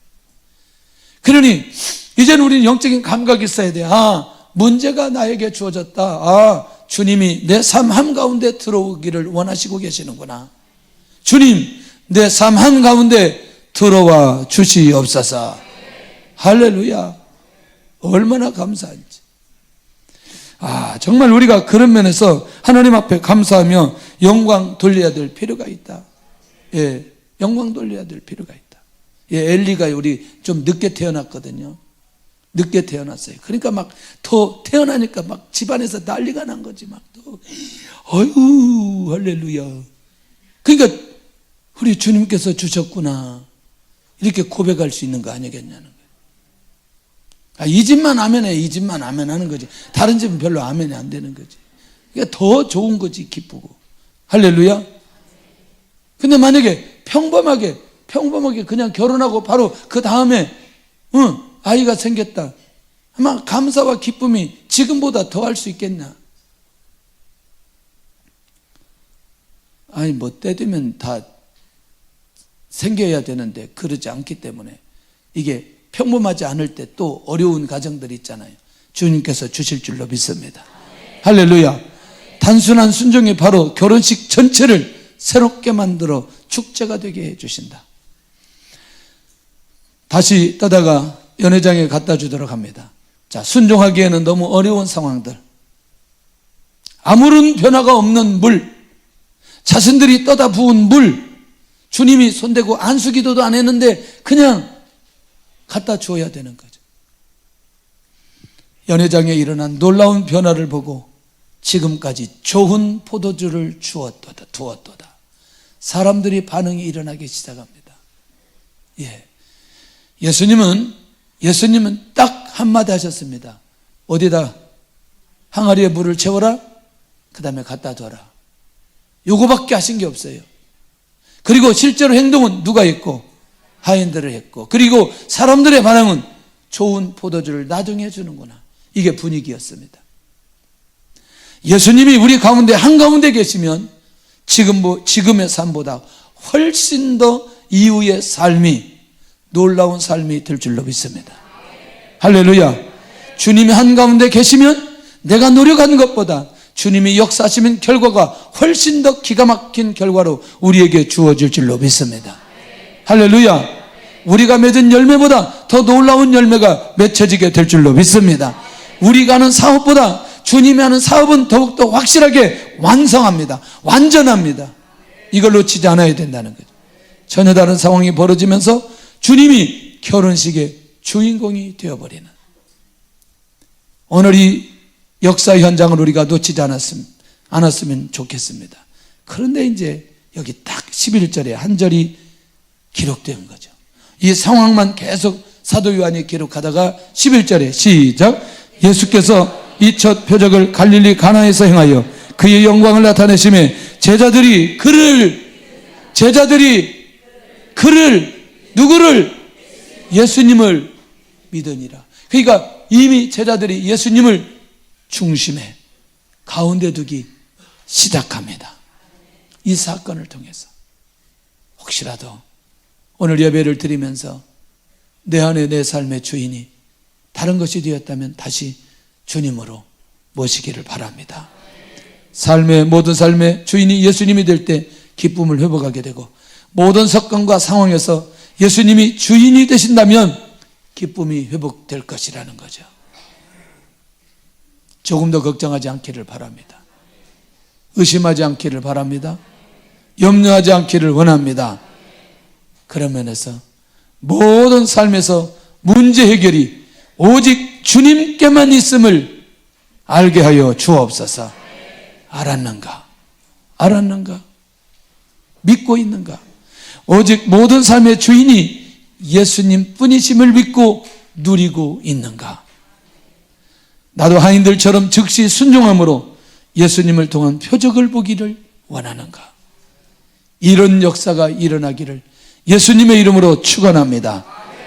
그러니 이제는 우리는 영적인 감각이 있어야 돼. 문제가 나에게 주어졌다. 주님이 내 삶 한가운데 들어오기를 원하시고 계시는구나. 주님, 내 삶 한가운데 들어와 주시옵소서. 할렐루야. 얼마나 감사한지. 정말 우리가 그런 면에서 하나님 앞에 감사하며 영광 돌려야 될 필요가 있다. 예, 영광 돌려야 될 필요가 있다. 예, 엘리가 우리 좀 늦게 태어났거든요. 늦게 태어났어요. 그러니까 막 더 태어나니까 막 집안에서 난리가 난 거지. 막 또, 어휴, 할렐루야. 그러니까 우리 주님께서 주셨구나. 이렇게 고백할 수 있는 거 아니겠냐는 거예요. 이 집만 아멘해, 이 집만 아멘 하는 거지. 다른 집은 별로 아멘이 안 되는 거지. 그러니까 더 좋은 거지, 기쁘고. 할렐루야. 근데 만약에 평범하게 그냥 결혼하고 바로 그 다음에, 아이가 생겼다. 아마 감사와 기쁨이 지금보다 더 할 수 있겠나? 때 되면 다 생겨야 되는데 그러지 않기 때문에 이게 평범하지 않을 때 또 어려운 가정들이 있잖아요. 주님께서 주실 줄로 믿습니다. 할렐루야. 단순한 순종이 바로 결혼식 전체를 새롭게 만들어 축제가 되게 해주신다. 다시 떠다가 연회장에 갖다 주도록 합니다. 자, 순종하기에는 너무 어려운 상황들, 아무런 변화가 없는 물, 자신들이 떠다 부은 물, 주님이 손대고 안수기도도 안 했는데 그냥 갖다 주어야 되는 거죠. 연회장에 일어난 놀라운 변화를 보고 지금까지 좋은 포도주를 두었도다. 사람들이 반응이 일어나기 시작합니다. 예수님은 딱 한마디 하셨습니다. 어디다? 항아리에 물을 채워라, 그 다음에 갖다 둬라. 요거밖에 하신 게 없어요. 그리고 실제로 행동은 누가 했고? 하인들을 했고, 그리고 사람들의 반응은 좋은 포도주를 나중에 주는구나. 이게 분위기였습니다. 예수님이 우리 가운데 한가운데 계시면 지금의 삶보다 훨씬 더 이후의 삶이 놀라운 삶이 될 줄로 믿습니다. 할렐루야. 주님이 한가운데 계시면 내가 노력한 것보다 주님이 역사하시는 결과가 훨씬 더 기가 막힌 결과로 우리에게 주어질 줄로 믿습니다. 할렐루야. 우리가 맺은 열매보다 더 놀라운 열매가 맺혀지게 될 줄로 믿습니다. 우리가 하는 사업보다 주님이 하는 사업은 더욱더 확실하게 완성합니다. 완전합니다. 이걸 놓치지 않아야 된다는 거죠. 전혀 다른 상황이 벌어지면서 주님이 결혼식의 주인공이 되어버리는, 오늘 이 역사 현장을 우리가 놓치지 않았으면 좋겠습니다. 그런데 이제 여기 딱 11절에 한 절이 기록된 거죠. 이 상황만 계속 사도 요한이 기록하다가 11절에 시작. 예수께서 이 첫 표적을 갈릴리 가나에서 행하여 그의 영광을 나타내심에 제자들이 누구를? 예수님을 믿으니라. 그러니까 이미 제자들이 예수님을 중심에 가운데 두기 시작합니다. 이 사건을 통해서 혹시라도 오늘 예배를 드리면서 내 안에 내 삶의 주인이 다른 것이 되었다면 다시 주님으로 모시기를 바랍니다. 모든 삶의 주인이 예수님이 될 때 기쁨을 회복하게 되고, 모든 사건과 상황에서 예수님이 주인이 되신다면 기쁨이 회복될 것이라는 거죠. 조금 더 걱정하지 않기를 바랍니다. 의심하지 않기를 바랍니다. 염려하지 않기를 원합니다. 그런 면에서 모든 삶에서 문제 해결이 오직 주님께만 있음을 알게 하여 주옵소서. 알았는가? 믿고 있는가? 오직 모든 삶의 주인이 예수님 뿐이심을 믿고 누리고 있는가? 나도 하인들처럼 즉시 순종함으로 예수님을 통한 표적을 보기를 원하는가? 이런 역사가 일어나기를 예수님의 이름으로 축원합니다.